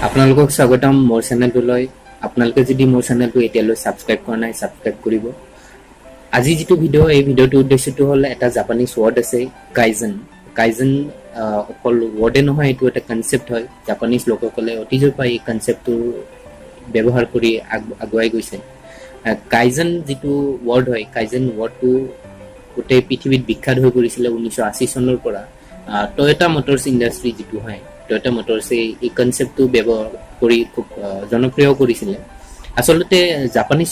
আপোনালোকক স্বাগতম মোৰ চেনেলটোলৈ। আপোনালোকে যদি মোৰ চেনেলটো এতিয়ালৈ সাবস্ক্ৰাইব কৰা নাই সাবস্ক্ৰাইব কৰিব। আজি যেটো ভিডিও এই ভিডিওটোৰ উদ্দেশ্যটো হ'ল এটা জাপানীজ ওয়ার্ড আছে কাইজেন। কাইজেন অকল ওয়ার্ডে নহয়, এটো এটা কনসেপ্ট হয়। জাপানীজ লোকসকলে অতীজৰ পৰা এই কনসেপ্টটো ব্যৱহাৰ কৰি আগুৱাই গৈছে। কাইজেন যেটো ওয়াৰ্ড হয়, কাইজেন ওয়াৰ্ডটো গোটেই পৃথিৱীত বিখ্যাত হৈ পৰিছিল 1980 চনৰ পৰা। টয়োটা মটৰছ ইণ্ডাষ্ট্ৰি যেটো হয়, টয়োটা মটৰছে এই কনসেপ্টটো ব্যৱহাৰ কৰি খুব জনপ্ৰিয় কৰিছিল। আসলতে জাপানীজ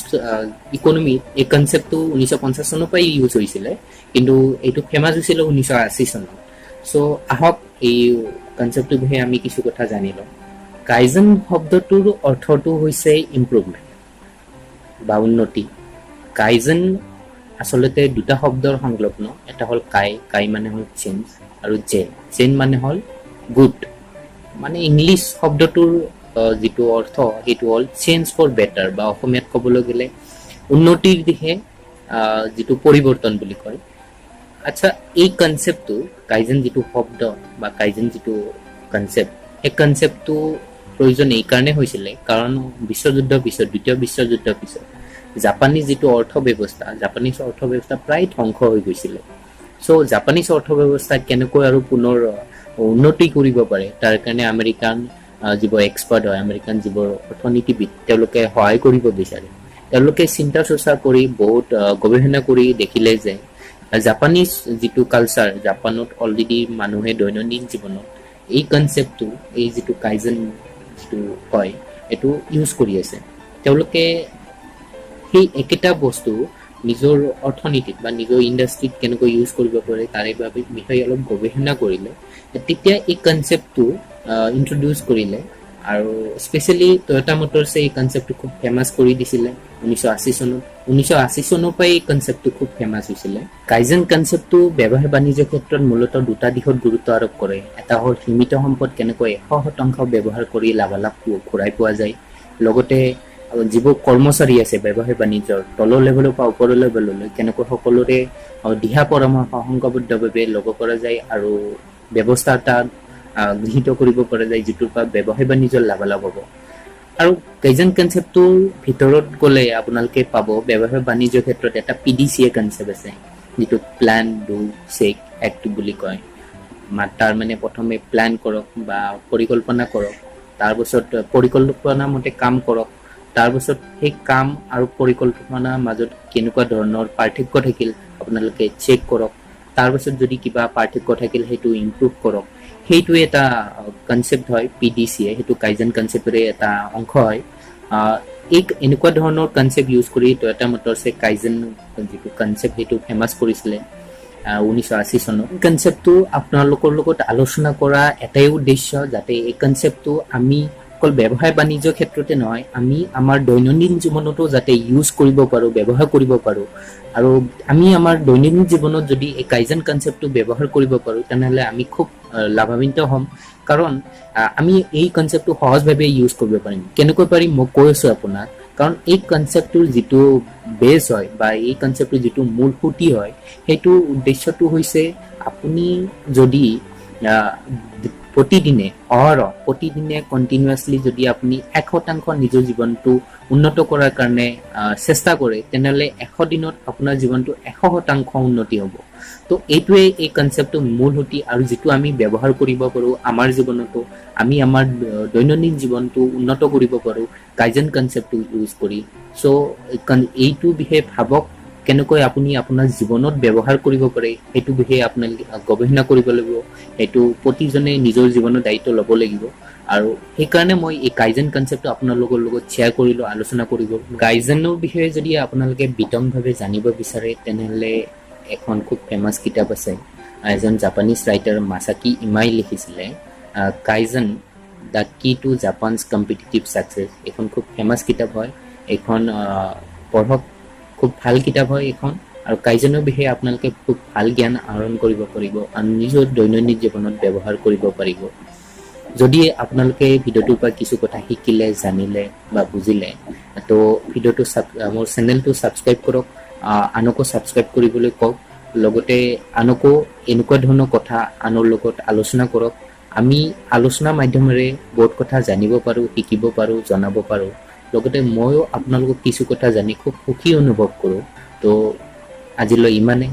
ইকোনমি এই কনসেপ্টটো 1950 চনৰ পৰা ইউজ হৈছিল, কিন্তু এইটো ফেমাস হৈছিল 1980 চনত। সো আহক এই কনসেপ্টটোৰ বিষয়ে আমি কিছু কথা জানি লওঁ। কাইজেন শব্দটোৰ অৰ্থটো হৈছে ইমপ্ৰুভমেন্ট বা উন্নতি। কাইজেন আসলতে দুটা শব্দৰ সংলগ্ন, এটা হল কাই মানে হল চেঞ্জ, আৰু জেন মানে হল গুড। মানে ইংলিছ শব্দটোৰ যেটো অৰ্থ সেইটো হল চেঞ্জ ফৰ বেটাৰ, বা অসমীয়াত ক'বলৈ গ'লে উন্নতিৰ দিশে যেটো পৰিৱৰ্তন বুলি কয়। আচ্ছা, এই কনসেপ্টটো কাইজেন যেটো শব্দ বা কাইজেন যেটো কনসেপ্ট, এই কনসেপ্টটো প্ৰয়োজন এই কাৰণে হৈছিল কাৰণ বিশ্বযুদ্ধৰ পিছত, দ্বিতীয় বিশ্বযুদ্ধৰ পিছত জাপানীজ যেটো জাপানীজ অৰ্থব্যৱস্থা প্ৰায় ধ্বংস হৈ গৈছিল। সো জাপানীজ অৰ্থব্যৱস্থা কেনেকৈ আৰু পুনৰ উন্নতি কৰিব পাৰে তাৰ কাৰণে আমেৰিকান যিবোৰ এক্সপাৰ্ট হয়, আমেৰিকান যিবোৰ অৰ্থনীতিবিদ, তেওঁলোকে সহায় কৰিব বিচাৰে। তেওঁলোকে চিন্তা চৰ্চা কৰি বহুত গৱেষণা কৰি দেখিলে যে জাপানীজ যেটো কালচাৰ, জাপানত অলৰেডি মানুহে দৈনন্দিন জীৱনত এই কনসেপ্টটো, এই যেটো কাইজেন যেটো হয়, এটো ইউজ কৰি আছে। তেওঁলোকে সেই একেটা বস্তু নিজৰ অৰ্থনীতিত বা নিজৰ ইণ্ডাষ্ট্ৰিত কেনেকৈ ইউজ কৰিব পাৰে তাৰে বিষয়ে অলপ গৱেষণা কৰিলে। তেতিয়া এই কনসেপ্টটো ইন্ট্ৰোডিউস কৰিলে, আৰু স্পেশালি টয়োটা মটৰছে এই কনসেপ্টটো খুব ফেমাস কৰি দিছিলে 1980 চনত। 1980 চনৰ পৰা এই কনসেপ্টটো খুব ফেমাস হৈছিলে। কাইজেন কনসেপ্টটো ব্যৱসায় বাণিজ্য ক্ষেত্ৰত মূলতঃ দুটা দিশত গুৰুত্ব আৰোপ কৰে। এটা হ'ল সীমিত সম্পদ কেনেকৈ 100% ব্যৱহাৰ কৰি লাভালাভ ঘূৰাই পোৱা যায়, লগতে যিবোৰ কৰ্মচাৰী আছে ব্যৱসায় বাণিজ্যৰ তলৰ লেভেলৰ পৰা ওপৰৰ লেভেললৈ কেনেকৈ সকলোৰে দিহা পৰামৰ্শ সংঘবদ্ধভাৱে ল'ব পৰা যায় আৰু ব্যৱস্থা এটা গৃহীত কৰিব পৰা যায়, যিটোৰ পৰা ব্যৱসায় বাণিজ্যৰ লাভালাভ হ'ব। আৰু কাইজেন কনসেপ্টটোৰ ভিতৰত গ'লে আপোনালোকে পাব ব্যৱসায় বাণিজ্যৰ ক্ষেত্ৰত এটা PDCA কনসেপ্ট আছে, যিটো প্ল্যান ডু চেক এক্ট বুলি কয়। তাৰ মানে প্ৰথমে প্ল্যান কৰক বা পৰিকল্পনা কৰক, তাৰপিছত পৰিকল্পনা মতে কাম কৰক, তাৰপিছত সেই কাম আৰু পৰিকল্পনাৰ মাজত কেনেকুৱা ধৰণৰ পাৰ্থক্য থাকিল আপোনালোকে চেক কৰক, তাৰপিছত যদি কিবা পাৰ্থক্য থাকিল সেইটো ইমপ্ৰুভ কৰক। সেইটো এটা কনসেপ্ট হয় PDCA, সেইটো কাইজেন কনসেপ্টৰে এটা অংশ হয়। এনেকুৱা ধৰণৰ কনসেপ্ট ইউজ কৰি টয়োটা মটৰছে কাইজেন যেটো কনসেপ্ট সেইটো ফেমাস কৰিছিলে 1980 চনত। কনসেপ্টটো আপোনালোকৰ লগত আলোচনা কৰা এটাই উদ্দেশ্য, যাতে এই কনসেপ্টটো আমি অকল ব্যৱসায় বাণিজ্য ক্ষেত্ৰতে নহয়, আমি আমাৰ দৈনন্দিন জীৱনতো যাতে ইউজ কৰিব পাৰো, ব্যৱহাৰ কৰিব পাৰো। আৰু আমি আমাৰ দৈনন্দিন জীৱনত যদি এই কাইজেন কনসেপ্টটো ব্যৱহাৰ কৰিব পাৰো তেনেহলে আমি খুব লাভান্বিত হ'ম। কাৰণ আমি এই কনসেপ্টটো সহজভাৱে ইউজ কৰিব পাৰিম। কেনেকৈ পাৰিম মই কৈ আছো আপোনাক। কাৰণ এই কনসেপ্টটোৰ যেটো বেস হয় বা এই কনসেপ্টটোৰ যেটো মূল সুঁতি হয়, সেইটো উদ্দেশ্যটো হৈছে আপুনি যদি প্ৰতিদিনে কন্টিনিউয়াসলি যদি আপুনি 100% নিজৰ জীৱনটো উন্নত কৰাৰ কাৰণে চেষ্টা কৰে, তেনেহলে 100 দিনত আপোনাৰ জীৱনটো 100% উন্নতি হ'ব। তো এইটোৱে এই কনসেপ্টটো মূল সুঁতি, আৰু যেটো আমি ব্যৱহাৰ কৰিব পাৰো আমাৰ জীৱনতো, আমি আমাৰ দৈনন্দিন জীৱনটো উন্নত কৰিব পাৰো কাইজেন কনসেপ্টটো ইউজ কৰি। সো এইটো বিষয়ে ভাবক, কেনেকৈ আপুনি আপোনাৰ জীৱনত ব্যৱহাৰ কৰিব পাৰে সেইটো বিষয়ে আপোনালোকে গৱেষণা কৰিব লাগিব। এইটো প্ৰতিজনে নিজৰ জীৱনৰ দায়িত্ব ল'ব লাগিব, আৰু সেইকাৰণে মই এই কাইজেন কনসেপ্টটো আপোনালোকৰ লগত শ্বেয়াৰ কৰিলো, আলোচনা কৰিব। কাইজেনৰ বিষয়ে যদি আপোনালোকে বিতংভাৱে জানিব বিচাৰে তেনেহলে এখন খুব ফেমাস কিতাপ আছে, এজন জাপানীজ ৰাইটাৰ মাসাকি ইমাই লিখিছিলে কাইজেন দ্য কি টু জাপানছ কম্পিটিটিভ সাকসেছ। এখন খুব ফেমাস কিতাপ হয়, এখন পঢ়ক, খুব ভাল কিতাপ হয় এখন। আৰু কাইজেনৰ বিষয়ে আপোনালোকে খুব ভাল জ্ঞান আহৰণ কৰিব পাৰিব আৰু নিজৰ দৈনন্দিন জীৱনত ব্যৱহাৰ কৰিব পাৰিব। যদি আপোনালোকে ভিডিওটোৰ পৰা কিছু কথা শিকিলে, জানিলে বা বুজিলে, তো ভিডিওটো মোৰ চেনেলটো সাবস্ক্ৰাইব কৰক, আনকো সাবস্ক্ৰাইব কৰিবলৈ কওক, লগতে আনকো এনেকুৱা ধৰণৰ কথা আনৰ লগত আলোচনা কৰক, আমি আলোচনা মাধ্যমেৰে বহুত কথা জানিব পাৰোঁ, শিকিব পাৰোঁ, জনাব পাৰোঁ। লগতে ময়ো আপোনালোকক কিছু কথা জানি খুব সুখী অনুভৱ কৰোঁ। তো আজিলৈ ইমানে।